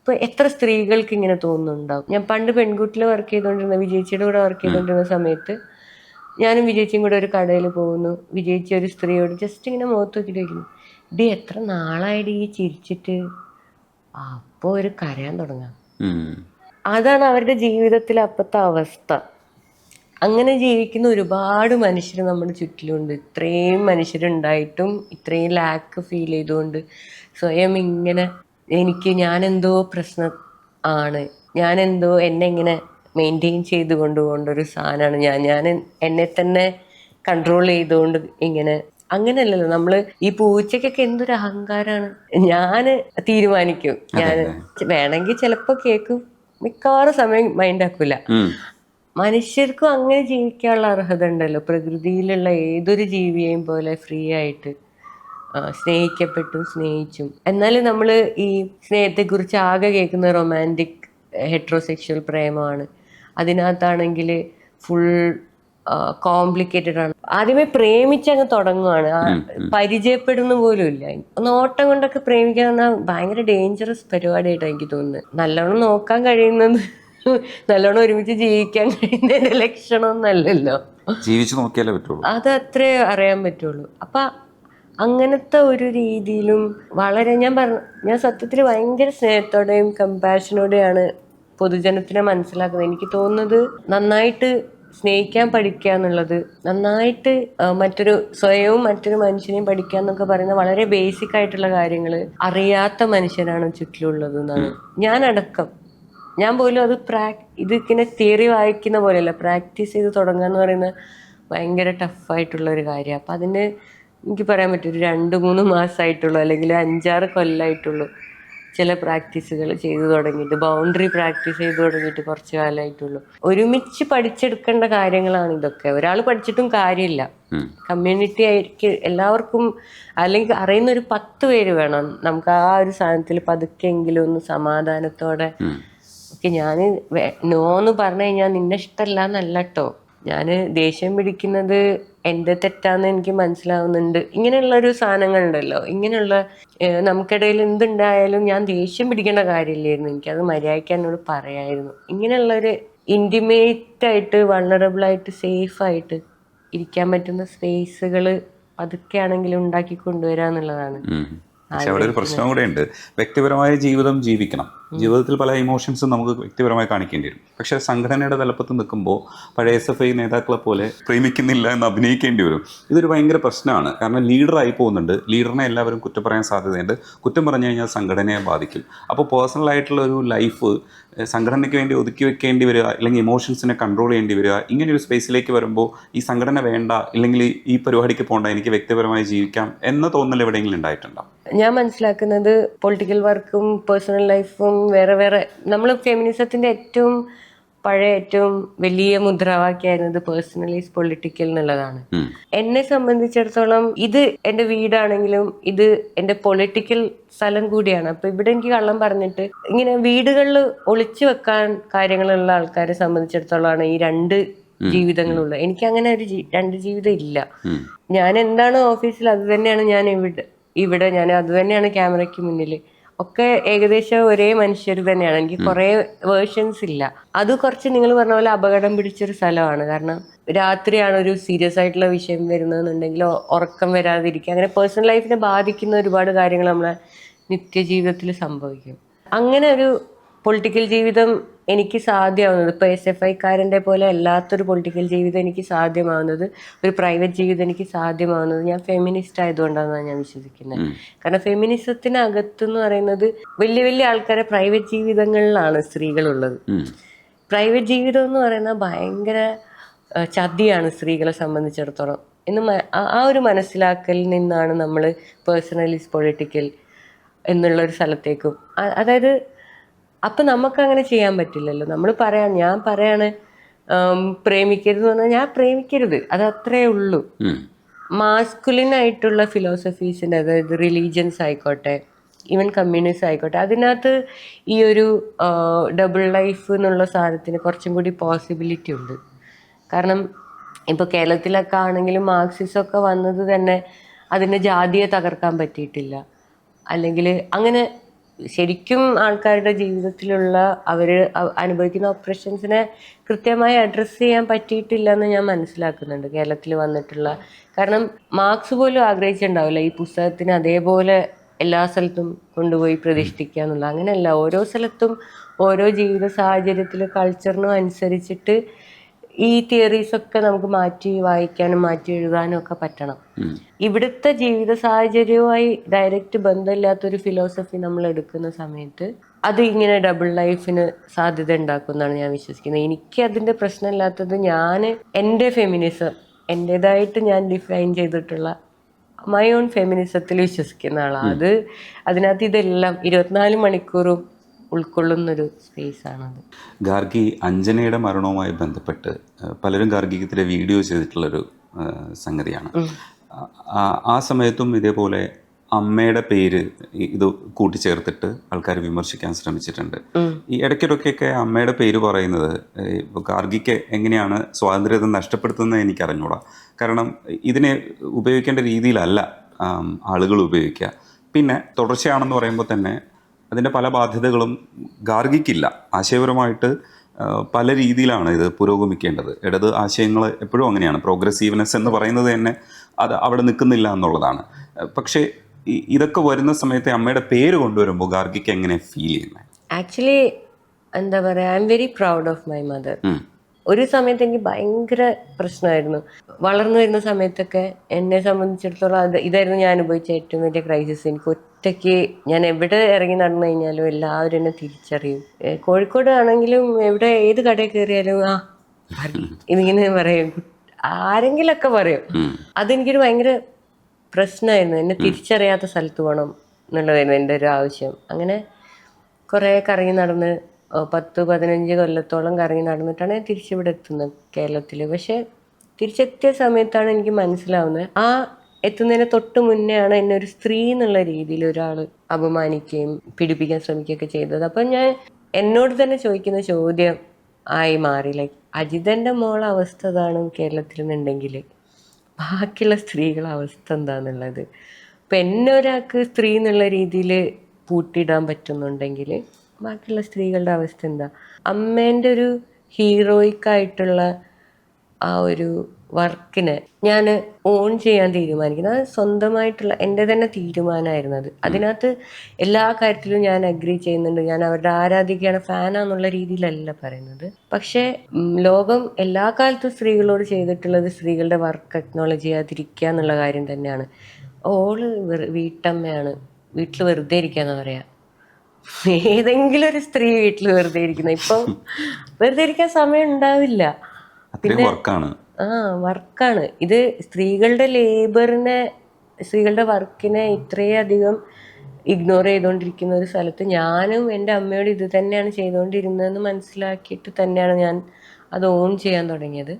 ഇപ്പൊ എത്ര സ്ത്രീകൾക്ക് ഇങ്ങനെ തോന്നുന്നുണ്ടാവും. ഞാൻ പണ്ട് പെൺകുട്ടിയിൽ വർക്ക് ചെയ്തുകൊണ്ടിരുന്ന വിജയിച്ചിയുടെ കൂടെ വർക്ക് ചെയ്തുകൊണ്ടിരുന്ന സമയത്ത് ഞാനും വിജയിച്ചും കൂടെ ഒരു കടയിൽ പോകുന്നു. വിജയിച്ച ഒരു സ്ത്രീയോട് ജസ്റ്റ് ഇങ്ങനെ മുഖത്ത് നോക്കിയിട്ട് ചോദിക്കുന്നു, ഡി എത്ര നാളായിടി ഈ ചിരിച്ചിട്ട്? അപ്പോൾ ഒരു കരയാൻ തുടങ്ങാം. അതാണ് അവരുടെ ജീവിതത്തിലെ അപ്പത്തെ അവസ്ഥ. അങ്ങനെ ജീവിക്കുന്ന ഒരുപാട് മനുഷ്യർ നമ്മുടെ ചുറ്റിലുണ്ട്. ഇത്രയും മനുഷ്യരുണ്ടായിട്ടും ഇത്രയും ലാക്ക് ഫീൽ ചെയ്തുകൊണ്ട് സ്വയം ഇങ്ങനെ ഞാനെന്തോ പ്രശ്നം ആണ്, ഞാനെന്തോ എന്നെ ഇങ്ങനെ മെയിൻറ്റെയിൻ ചെയ്ത് കൊണ്ടുപോകേണ്ട ഒരു സാധനമാണ് ഞാൻ എന്നെ തന്നെ കൺട്രോൾ ചെയ്തുകൊണ്ട് ഇങ്ങനെ. അങ്ങനെയല്ലല്ലോ നമ്മൾ. ഈ പൂച്ചയ്ക്കൊക്കെ എന്തൊരു അഹങ്കാരമാണ്. ഞാൻ തീരുമാനിക്കും, ഞാൻ വേണമെങ്കിൽ ചിലപ്പോൾ കേൾക്കും, മിക്കവാറും സമയം മൈൻഡ് ആക്കൂല. മനുഷ്യർക്കും അങ്ങനെ ജീവിക്കാനുള്ള അർഹത ഉണ്ടല്ലോ. പ്രകൃതിയിലുള്ള ഏതൊരു ജീവിയെയും പോലെ ഫ്രീ ആയിട്ട് സ്നേഹിക്കപ്പെട്ടും സ്നേഹിച്ചും. എന്നാലും നമ്മൾ ഈ സ്നേഹത്തെക്കുറിച്ച് ആകെ കേൾക്കുന്ന റൊമാൻറ്റിക് ഹെട്രോസെക്ഷൽ പ്രേമമാണ്. അതിനകത്താണെങ്കിൽ ഫുൾ കോംപ്ലിക്കേറ്റഡ് ആണ്. ആദ്യമേ പ്രേമിച്ചങ്ങ് തുടങ്ങുവാണ്, പരിചയപ്പെടുന്ന പോലും ഇല്ല. നോട്ടം കൊണ്ടൊക്കെ പ്രേമിക്കാൻ പറഞ്ഞാൽ ഭയങ്കര ഡേഞ്ചറസ് പരിപാടിയായിട്ടാണ് എനിക്ക് തോന്നുന്നത്. നല്ലോണം നോക്കാൻ കഴിയുന്നത് നല്ലോണം ഒരുമിച്ച് ജീവിക്കാൻ കഴിയുന്നതിന്റെ ലക്ഷണമൊന്നല്ലല്ലോ. ജീവിച്ചു നോക്കിയാലേ പറ്റുള്ളൂ, അത് അത്രേ അറിയാൻ പറ്റുള്ളൂ. അപ്പൊ അങ്ങനത്തെ ഒരു രീതിയിലും വളരെ ഞാൻ സത്യത്തിൽ ഭയങ്കര സ്നേഹത്തോടെയും കമ്പാഷനോടെയാണ് പൊതുജനത്തിനെ മനസ്സിലാക്കുന്നത്. എനിക്ക് തോന്നുന്നത് നന്നായിട്ട് സ്നേഹിക്കാൻ പഠിക്കുക എന്നുള്ളത്, നന്നായിട്ട് സ്വയവും മറ്റൊരു മനുഷ്യനെയും പഠിക്കുക എന്നൊക്കെ പറയുന്ന വളരെ ബേസിക് ആയിട്ടുള്ള കാര്യങ്ങൾ അറിയാത്ത മനുഷ്യരാണ് ചുറ്റിലുള്ളത് എന്നാണ് ഞാനടക്കം. ഞാൻ പോലും അത് ഇതിങ്ങനെ തിയറി വായിക്കുന്ന പോലെയല്ല, പ്രാക്ടീസ് ചെയ്ത് തുടങ്ങുക എന്ന് പറയുന്നത് ഭയങ്കര ടഫായിട്ടുള്ള ഒരു കാര്യമാണ്. അപ്പം അതിന് എനിക്ക് പറയാൻ പറ്റും ഒരു 2-3 മാസമായിട്ടുള്ളൂ, അല്ലെങ്കിൽ 5-6 കൊല്ലമായിട്ടുള്ളൂ ചില പ്രാക്ടീസുകൾ ചെയ്തു തുടങ്ങിയിട്ട്. ബൗണ്ടറി പ്രാക്ടീസ് ചെയ്ത് തുടങ്ങിയിട്ട് കുറച്ച് കാലമായിട്ടുള്ളൂ. ഒരുമിച്ച് പഠിച്ചെടുക്കേണ്ട കാര്യങ്ങളാണ് ഇതൊക്കെ. ഒരാൾ പഠിച്ചിട്ടും കാര്യമില്ല. കമ്മ്യൂണിറ്റി ആയിരിക്കും എല്ലാവർക്കും, അല്ലെങ്കിൽ അറിയുന്ന ഒരു 10 പേര് വേണം നമുക്ക് ആ ഒരു സാധനത്തിൽ പതുക്കെങ്കിലും ഒന്ന് സമാധാനത്തോടെ. ഓക്കെ, ഞാൻ നോന്ന് പറഞ്ഞു കഴിഞ്ഞാൽ നിന്നെ ഇഷ്ടമല്ല എന്നല്ല കേട്ടോ, ഞാൻ ദേഷ്യം പിടിക്കുന്നത് എൻ്റെ തെറ്റാന്ന് എനിക്ക് മനസ്സിലാവുന്നുണ്ട്. ഇങ്ങനെയുള്ളൊരു സാധനങ്ങളുണ്ടല്ലോ, ഇങ്ങനെയുള്ള നമുക്കിടയിൽ എന്തുണ്ടായാലും ഞാൻ ദേഷ്യം പിടിക്കേണ്ട കാര്യമില്ലായിരുന്നു, എനിക്കത് മര്യാദയ്ക്ക് എന്നോട് പറയായിരുന്നു. ഇങ്ങനെയുള്ളൊരു ഇൻറ്റിമേറ്റ് ആയിട്ട് വൾണറബിൾ ആയിട്ട് സേഫ് ആയിട്ട് ഇരിക്കാൻ പറ്റുന്ന സ്പേസുകൾ പതുക്കെ ആണെങ്കിലും ഉണ്ടാക്കി കൊണ്ടുവരിക എന്നുള്ളതാണ്. പക്ഷെ അവിടെ ഒരു പ്രശ്നം കൂടെ ഉണ്ട്. വ്യക്തിപരമായ ജീവിതം ജീവിക്കണം. ജീവിതത്തിൽ പല ഇമോഷൻസും നമുക്ക് വ്യക്തിപരമായി കാണിക്കേണ്ടി വരും. പക്ഷെ സംഘടനയുടെ തലപ്പത്ത് നിൽക്കുമ്പോൾ പഴയ SFI നേതാക്കളെ പോലെ പ്രേമിക്കുന്നില്ല എന്ന് അഭിനയിക്കേണ്ടി വരും. ഇതൊരു ഭയങ്കര പ്രശ്നമാണ്. കാരണം ലീഡറായി പോകുന്നുണ്ട്, ലീഡറിനെ എല്ലാവരും കുറ്റം പറയാൻ സാധ്യതയുണ്ട്. കുറ്റം പറഞ്ഞു കഴിഞ്ഞാൽ സംഘടനയെ ബാധിക്കും. അപ്പോൾ പേഴ്സണലായിട്ടുള്ള ഒരു ലൈഫ് സംഘടനയ്ക്ക് വേണ്ടി ഒതുക്കി വെക്കേണ്ടി വരിക, അല്ലെങ്കിൽ ഇമോഷൻസിനെ കൺട്രോൾ ചെയ്യേണ്ടി വരിക. ഇങ്ങനെ ഒരു സ്പേസിലേക്ക് വരുമ്പോൾ ഈ സംഘടന വേണ്ട, ഇല്ലെങ്കിൽ ഈ പരിപാടിക്ക് പോകണ്ട, എനിക്ക് വ്യക്തിപരമായി ജീവിക്കാം എന്ന തോന്നൽ എവിടെയെങ്കിലും ഉണ്ടായിട്ടുണ്ടോ? ഞാൻ മനസ്സിലാക്കുന്നത് പൊളിറ്റിക്കൽ വർക്കും പേഴ്സണൽ ലൈഫും വേറെ വേറെ. നമ്മൾ ഫെമിനിസത്തിന്റെ ഏറ്റവും വലിയ മുദ്രാവാക്യമായിരുന്നത് പേഴ്സണൽ ഈസ് പൊളിറ്റിക്കൽ എന്നുള്ളതാണ്. എന്നെ സംബന്ധിച്ചിടത്തോളം ഇത് എൻ്റെ വീടാണെങ്കിലും ഇത് എൻ്റെ പൊളിറ്റിക്കൽ സ്ഥലം കൂടിയാണ്. അപ്പൊ ഇവിടെ എനിക്ക് കള്ളം പറഞ്ഞിട്ട് ഇങ്ങനെ വീടുകളിൽ ഒളിച്ചു വെക്കാൻ കാര്യങ്ങളുള്ള ആൾക്കാരെ സംബന്ധിച്ചിടത്തോളമാണ് ഈ 2 ജീവിതങ്ങളുള്ളത്. എനിക്ക് അങ്ങനെ ഒരു 2 ജീവിതം ഇല്ല. ഞാൻ എന്താണ് ഓഫീസിൽ അത് തന്നെയാണ് ഞാൻ ഇവിടെ ഞാൻ അത് തന്നെയാണ് ക്യാമറയ്ക്ക് മുന്നിൽ. ഒക്കെ ഏകദേശം ഒരേ മനുഷ്യർ തന്നെയാണ്. എനിക്ക് കുറേ വേർഷൻസ് ഇല്ല. അത് കുറച്ച് നിങ്ങൾ പറഞ്ഞ പോലെ അപകടം പിടിച്ചൊരു സ്ഥലമാണ്. കാരണം രാത്രിയാണ് ഒരു സീരിയസ് ആയിട്ടുള്ള വിഷയം വരുന്നതെന്നുണ്ടെങ്കിൽ ഉറക്കം വരാതിരിക്കുക, അങ്ങനെ പേഴ്സണൽ ലൈഫിനെ ബാധിക്കുന്ന ഒരുപാട് കാര്യങ്ങൾ നമ്മളെ നിത്യജീവിതത്തിൽ സംഭവിക്കും. അങ്ങനെ ഒരു പൊളിറ്റിക്കൽ ജീവിതം എനിക്ക് സാധ്യമാവുന്നത് ഇപ്പോൾ SFIക്കാരൻ്റെ പോലെ അല്ലാത്തൊരു പൊളിറ്റിക്കൽ ജീവിതം എനിക്ക് സാധ്യമാവുന്നത്, ഒരു പ്രൈവറ്റ് ജീവിതം എനിക്ക് സാധ്യമാവുന്നത് ഞാൻ ഫെമിനിസ്റ്റ് ആയതുകൊണ്ടാണെന്നാണ് ഞാൻ വിശ്വസിക്കുന്നത്. കാരണം ഫെമിനിസത്തിനകത്തെന്ന് പറയുന്നത് വലിയ വലിയ ആൾക്കാരെ പ്രൈവറ്റ് ജീവിതങ്ങളിലാണ് സ്ത്രീകളുള്ളത്. പ്രൈവറ്റ് ജീവിതം എന്ന് പറയുന്നത് ഭയങ്കര ചതിയാണ് സ്ത്രീകളെ സംബന്ധിച്ചിടത്തോളം ആ ഒരു മനസ്സിലാക്കലിൽ നിന്നാണ് നമ്മൾ പേഴ്സണൽ ഈസ് പൊളിറ്റിക്കൽ എന്നുള്ളൊരു സ്ഥലത്തേക്കും. അതായത് അപ്പം നമുക്കങ്ങനെ ചെയ്യാൻ പറ്റില്ലല്ലോ. ഞാൻ പറയാണ് പ്രേമിക്കരുത് എന്ന് പറഞ്ഞാൽ ഞാൻ പ്രേമിക്കരുത്, അത് അത്രേ ഉള്ളൂ. മാസ്കുലിൻ ആയിട്ടുള്ള ഫിലോസഫീസിൻ്റെ, അതായത് റിലീജിയൻസ് ആയിക്കോട്ടെ, ഈവൻ കമ്മ്യൂണിസം ആയിക്കോട്ടെ, അതിനകത്ത് ഈ ഒരു ഡബിൾ ലൈഫ് എന്നുള്ള സാധനത്തിന് കുറച്ചും കൂടി പോസിബിലിറ്റി ഉണ്ട്. കാരണം ഇപ്പോൾ കേരളത്തിലൊക്കെ ആണെങ്കിലും മാർക്സിസമൊക്കെ വന്നത് തന്നെ അതിൻ്റെ ജാതിയെ തകർക്കാൻ പറ്റിയിട്ടില്ല, അല്ലെങ്കിൽ അങ്ങനെ ശരിക്കും ആൾക്കാരുടെ ജീവിതത്തിലുള്ള അവർ അനുഭവിക്കുന്ന ഓപ്പറേഷൻസിനെ കൃത്യമായി അഡ്രസ്സ് ചെയ്യാൻ പറ്റിയിട്ടില്ല എന്ന് ഞാൻ മനസ്സിലാക്കുന്നുണ്ട് കേരളത്തിൽ വന്നിട്ടുള്ള. കാരണം മാർക്സ് പോലും ആഗ്രഹിച്ചിട്ടുണ്ടാവില്ല ഈ പുസ്തകത്തിന് അതേപോലെ എല്ലാ സ്ഥലത്തും കൊണ്ടുപോയി പ്രതിഷ്ഠിക്കുക എന്നുള്ള. അങ്ങനെയല്ല, ഓരോ സ്ഥലത്തും ഓരോ ജീവിത സാഹചര്യത്തിലും കൾച്ചറിനും അനുസരിച്ചിട്ട് ഈ തിയറീസ് ഒക്കെ നമുക്ക് മാറ്റി വായിക്കാനും മാറ്റി എഴുതാനും ഒക്കെ പറ്റണം. ഇവിടുത്തെ ജീവിത സാഹചര്യവുമായി ഡയറക്റ്റ് ബന്ധമില്ലാത്തൊരു ഫിലോസഫി നമ്മൾ എടുക്കുന്ന സമയത്ത് അത് ഇങ്ങനെ ഡബിൾ ലൈഫിന് സാധ്യത ഉണ്ടാക്കുമെന്നാണ് ഞാൻ വിശ്വസിക്കുന്നത്. എനിക്ക് അതിന്റെ പ്രശ്നമില്ലാത്തത് ഞാൻ എൻ്റെ ഫെമിനിസം എൻ്റെതായിട്ട് ഞാൻ ഡിഫൈൻ ചെയ്തിട്ടുള്ള മൈ ഓൺ ഫെമിനിസത്തിൽ വിശ്വസിക്കുന്ന ആളാണ്. അതിനകത്ത് ഇതെല്ലാം 24 മണിക്കൂറും ഉൾക്കൊള്ളുന്നൊരു സ്പേസ് ആണത്. ഗാർഗി അഞ്ജനയുടെ മരണവുമായി ബന്ധപ്പെട്ട് പലരും ഗാർഗിക്കെതിരെ വീഡിയോ ചെയ്തിട്ടുള്ളൊരു സംഗതിയാണ്. ആ സമയത്തും ഇതേപോലെ അമ്മയുടെ പേര് ഇത് കൂട്ടിച്ചേർത്തിട്ട് ആൾക്കാർ വിമർശിക്കാൻ ശ്രമിച്ചിട്ടുണ്ട്. ഈ ഇടയ്ക്കിടയ്ക്കൊക്കെ അമ്മയുടെ പേര് പറയുന്നത് ഗാർഗിക്ക് എങ്ങനെയാണ് സ്വാതന്ത്ര്യത നഷ്ടപ്പെടുത്തുന്നത് എനിക്ക് അറിഞ്ഞൂടാ. കാരണം ഇതിനെ ഉപയോഗിക്കേണ്ട രീതിയിലല്ല ആളുകൾ ഉപയോഗിക്കുക. പിന്നെ തുടർച്ചയാണെന്ന് പറയുമ്പോൾ തന്നെ അതിൻ്റെ പല ബാധ്യതകളും ഗാർഗിക്കില്ല. ആശയപരമായിട്ട് പല രീതിയിലാണ് ഇത് പുരോഗമിക്കേണ്ടത്. ഇടത് ആശയങ്ങൾ എപ്പോഴും അങ്ങനെയാണ്. പ്രോഗ്രസീവ്നെസ് എന്ന് പറയുന്നത് തന്നെ അത് അവിടെ നിൽക്കുന്നില്ല എന്നുള്ളതാണ്. പക്ഷേ ഇതൊക്കെ വരുന്ന സമയത്ത് അമ്മയുടെ പേര് കൊണ്ടുവരുമ്പോൾ ഗാർഗിക്ക് എങ്ങനെ ഫീൽ ചെയ്യുന്നത്? ആക്ച്വലി എന്താ പറയുക, I am very proud of my mother. ഒരു സമയത്ത് എനിക്ക് ഭയങ്കര പ്രശ്നമായിരുന്നു. വളർന്നു വരുന്ന സമയത്തൊക്കെ എന്നെ സംബന്ധിച്ചിടത്തോളം ഇതായിരുന്നു ഞാൻ അനുഭവിച്ച ഏറ്റവും വലിയ ക്രൈസിസ്. എനിക്ക് ഒറ്റയ്ക്ക് ഞാൻ എവിടെ ഇറങ്ങി നടന്നു കഴിഞ്ഞാലും എല്ലാവരും എന്നെ തിരിച്ചറിയും. കോഴിക്കോട് ആണെങ്കിലും എവിടെ ഏത് കടയിൽ കയറിയാലും ഇതിങ്ങനെ പറയും, ആരെങ്കിലൊക്കെ പറയും. അതെനിക്കൊരു ഭയങ്കര പ്രശ്നമായിരുന്നു. എന്നെ തിരിച്ചറിയാത്ത സ്ഥലത്ത് പോകണം എന്നുള്ളതായിരുന്നു എൻ്റെ ഒരു ആവശ്യം. അങ്ങനെ കുറേ കറങ്ങി നടന്ന് 10-15 കൊല്ലത്തോളം കറങ്ങി നടന്നിട്ടാണ് ഞാൻ തിരിച്ചിവിടെ എത്തുന്നത് കേരളത്തിൽ. പക്ഷെ തിരിച്ചെത്തിയ സമയത്താണ് എനിക്ക് മനസ്സിലാവുന്നത്, ആ എത്തുന്നതിന് തൊട്ട് മുന്നെയാണ് എന്നെ ഒരു സ്ത്രീ എന്നുള്ള രീതിയിൽ ഒരാൾ അപമാനിക്കുകയും പീഡിപ്പിക്കാൻ ശ്രമിക്കുകയൊക്കെ ചെയ്തത്. അപ്പം ഞാൻ എന്നോട് തന്നെ ചോദിക്കുന്ന ചോദ്യം ആയി മാറി, ലൈക്ക് അജിതൻ്റെ മോളെ അവസ്ഥ അതാണ് കേരളത്തിൽ നിന്നുണ്ടെങ്കിൽ ബാക്കിയുള്ള സ്ത്രീകളുടെ അവസ്ഥ എന്താണെന്നുള്ളത്. അപ്പം എന്നെ ഒരാൾക്ക് സ്ത്രീ എന്നുള്ള രീതിയിൽ പൂട്ടിയിടാൻ പറ്റുന്നുണ്ടെങ്കിൽ ബാക്കിയുള്ള സ്ത്രീകളുടെ അവസ്ഥ എന്താ? അമ്മേൻ്റെ ഒരു ഹീറോയിക്കായിട്ടുള്ള ആ ഒരു വർക്കിനെ ഞാൻ ഓൺ ചെയ്യാൻ തീരുമാനിക്കുന്നത്. അത് സ്വന്തമായിട്ടുള്ള എൻ്റെ തന്നെ തീരുമാനമായിരുന്നു അത്. അതിനകത്ത് എല്ലാ കാര്യത്തിലും ഞാൻ അഗ്രി ചെയ്യുന്നുണ്ട്, ഞാൻ അവരുടെ ആരാധികയാണ്, ഫാനാന്നുള്ള രീതിയിലല്ല പറയുന്നത്. പക്ഷേ ലോകം എല്ലാ കാലത്തും സ്ത്രീകളോട് ചെയ്തിട്ടുള്ളത് സ്ത്രീകളുടെ വർക്ക് അക്നോളജ് ചെയ്യാതിരിക്കുക എന്നുള്ള കാര്യം തന്നെയാണ്. ഓള് വീട്ടമ്മയാണ്, വീട്ടിൽ വെറുതെ ഇരിക്കാന്ന് പറയാ. ഏതെങ്കിലും ഒരു സ്ത്രീ വീട്ടിൽ വെറുതെ ഇരിക്കുന്ന, ഇപ്പം വെറുതെ ഇരിക്കാൻ സമയം ഉണ്ടാവില്ല. പിന്നെ വർക്കാണ് ഇത്. സ്ത്രീകളുടെ ലേബറിനെ, സ്ത്രീകളുടെ വർക്കിനെ ഇത്രയധികം ഇഗ്നോർ ചെയ്തുകൊണ്ടിരിക്കുന്ന ഒരു സ്ഥലത്ത് ഞാനും എൻ്റെ അമ്മയോട് ഇത് തന്നെയാണ് ചെയ്തുകൊണ്ടിരുന്നതെന്ന് മനസ്സിലാക്കിയിട്ട് തന്നെയാണ് ഞാൻ അത് ഓൺ ചെയ്യാൻ തുടങ്ങിയത്.